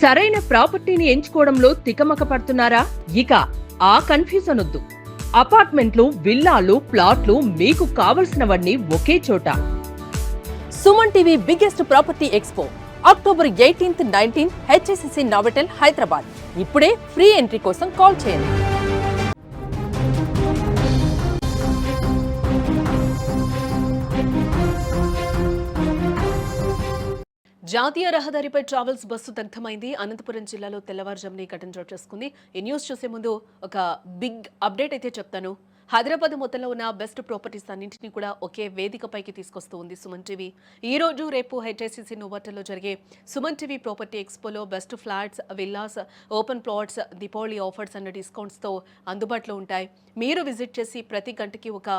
సరైన ప్రాపర్టీని ఎంచుకోవడంలో తికమక పడుతున్నారా? ఇక ఆ కన్ఫ్యూజన్ వద్దు. అపార్ట్మెంట్లు, విల్లాలు, ప్లాట్లు మీకు కావలసినవన్నీ ఒకే చోట. Suman TV biggest property expo October 18, 19 HSCC Novotel Hyderabad. ఇప్పుడే ఫ్రీ ఎంట్రీ కోసం కాల్ చేయండి. జాతీయ రహదారిపై ట్రావెల్స్ బస్సు దగ్ధమైంది. అనంతపురం జిల్లాలో తెల్లవారుజామున ఘటన చోటు చేసుకుంది. ఈ న్యూస్ చూసే ముందు ఒక బిగ్ అప్డేట్ అయితే చెప్తాను. హైదరాబాద్ మొత్తంలో ఉన్న బెస్ట్ ప్రాపర్టీస్ అన్నింటినీ కూడా ఒకే వేదికపైకి తీసుకొస్తూ ఉంది సుమన్ టీవీ. ఈ రోజు రేపు హెచ్ఎస్సిసి నోవోటెల్లో జరిగే సుమన్ టీవీ ప్రాపర్టీ ఎక్స్పోలో best flats, villas, open plots, Deepavali offers and డిస్కౌంట్స్తో అందుబాటులో ఉంటాయి. మీరు విజిట్ చేసి ప్రతి గంటకి ఒక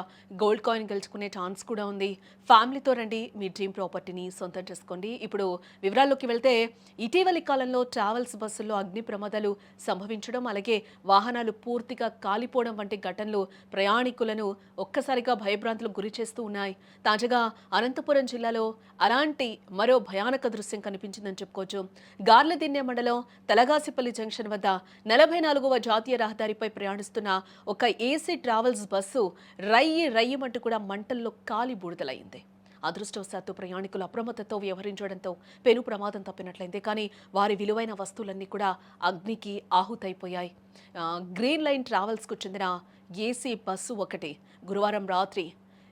గోల్డ్ కాయిన్ గెలుచుకునే ఛాన్స్ కూడా ఉంది. ఫ్యామిలీతో రండి, మీ డ్రీమ్ ప్రాపర్టీని సొంతం చేసుకోండి. ఇప్పుడు వివరాల్లోకి వెళ్తే, ఇటీవలి కాలంలో ట్రావెల్స్ బస్సుల్లో అగ్ని ప్రమాదాలు సంభవించడం, అలాగే వాహనాలు పూర్తిగా కాలిపోవడం వంటి ఘటనలు ప్రయాణికులను ఒక్కసారిగా భయభ్రాంతులకు గురి చేస్తూ ఉన్నాయి. తాజాగా అనంతపురం జిల్లాలో అలాంటి మరో భయానక దృశ్యం కనిపించిందని చెప్పుకోవచ్చు. గార్లదిన్నె మండలం తలగాసిపల్లి జంక్షన్ వద్ద 44వ జాతీయ రహదారిపై ప్రయాణిస్తున్న ఒక ఏసీ ట్రావెల్స్ బస్సు రయ్యమంటూ కూడా మంటల్లో కాలి బూడిదలైంది. అదృష్టవశాత్తు ప్రయాణికులు అప్రమత్తతో వ్యవహరించడంతో పెను ప్రమాదం తప్పినట్లయింది. కానీ వారి విలువైన వస్తువులన్నీ కూడా అగ్నికి ఆహుతైపోయాయి. గ్రీన్ లైన్ ట్రావెల్స్కు చెందిన ఏసీ బస్సు ఒకటి గురువారం రాత్రి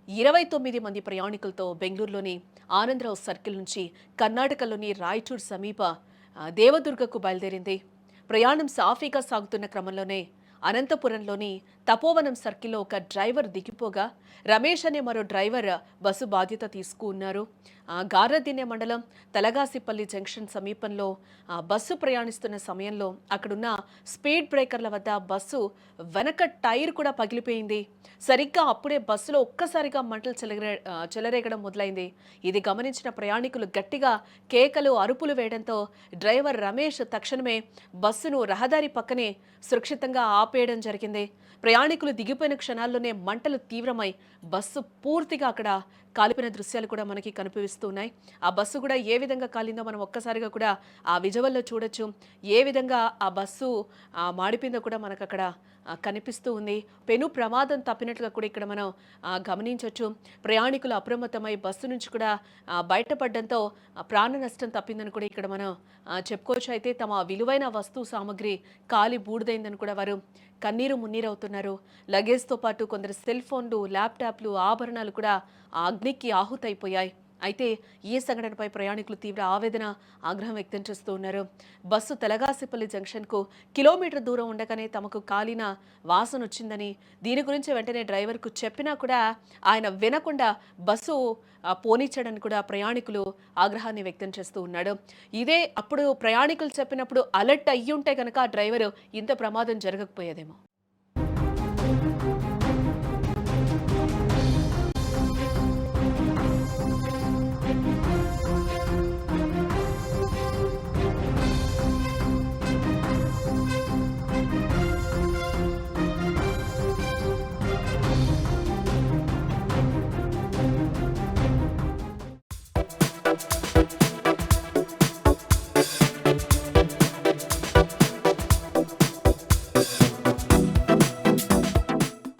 29 మంది ప్రయాణికులతో బెంగళూరులోని ఆనందరావు సర్కిల్ నుంచి కర్ణాటకలోని రాయచూర్ సమీప దేవదుర్గకు బయలుదేరింది. ప్రయాణం సాఫీగా సాగుతున్న క్రమంలోనే అనంతపురంలోని తపోవనం సర్కిల్లో ఒక డ్రైవర్ దిగిపోగా రమేష్ అనే మరో డ్రైవర్ బస్సు బాధ్యత తీసుకున్నారు. గార్లదిన్నె మండలం తలగాసిపల్లి జంక్షన్ సమీపంలో బస్సు ప్రయాణిస్తున్న సమయంలో అక్కడున్న స్పీడ్ బ్రేకర్ల వద్ద బస్సు వెనక టైర్ కూడా పగిలిపోయింది. సరిగ్గా అప్పుడే బస్సులో ఒక్కసారిగా మంటలు చెలరేగడం మొదలైంది. ఇది గమనించిన ప్రయాణికులు గట్టిగా కేకలు, అరుపులు వేయడంతో డ్రైవర్ రమేష్ తక్షణమే బస్సును రహదారి పక్కనే సురక్షితంగా ఆపేయడం జరిగింది. ప్రయాణికులు దిగిపోయిన క్షణాల్లోనే మంటలు తీవ్రమై బస్సు పూర్తిగా అక్కడ కాలిపోయిన దృశ్యాలు కూడా మనకి కనిపిస్తున్నాయి. ఆ బస్సు కూడా ఏ విధంగా కాలిందో మనం ఒక్కసారిగా కూడా ఆ విజువల్లో చూడొచ్చు. ఏ విధంగా ఆ బస్సు మాడిపోయిందో కూడా మనకు అక్కడ కనిపిస్తూ ఉంది. పెను ప్రమాదం తప్పినట్లుగా కూడా ఇక్కడ మనం గమనించవచ్చు. ప్రయాణికులు అప్రమత్తమై బస్సు నుంచి కూడా బయటపడడంతో ప్రాణ నష్టం తప్పిందని కూడా ఇక్కడ మనం చెప్పుకోవచ్చు. అయితే తమ విలువైన వస్తువు సామగ్రి కాలి బూడిదైందని కూడా వారు కన్నీరు మున్నీరవుతున్నారు. లగేజ్తో పాటు కొందరు సెల్ ఫోన్లు, ల్యాప్టాప్లు, ఆభరణాలు కూడా ఆ అగ్నికి ఆహుతైపోయాయి. అయితే ఈ సంఘటనపై ప్రయాణికులు తీవ్ర ఆవేదన, ఆగ్రహం వ్యక్తం చేస్తూ ఉన్నారు. బస్సు తలగాసిపల్లి జంక్షన్కు కిలోమీటర్ దూరం ఉండగానే తమకు కాలిన వాసన వచ్చిందని, దీని గురించి వెంటనే డ్రైవర్కు చెప్పినా కూడా ఆయన వినకుండా బస్సు పోనిచ్చాడని కూడా ప్రయాణికులు ఆగ్రహాన్ని వ్యక్తం చేస్తూ ఉన్నాడు. ఇదే అప్పుడు ప్రయాణికులు చెప్పినప్పుడు అలర్ట్ అయ్యి ఉంటే కనుక డ్రైవరు ఇంత ప్రమాదం జరగకపోయేదేమో.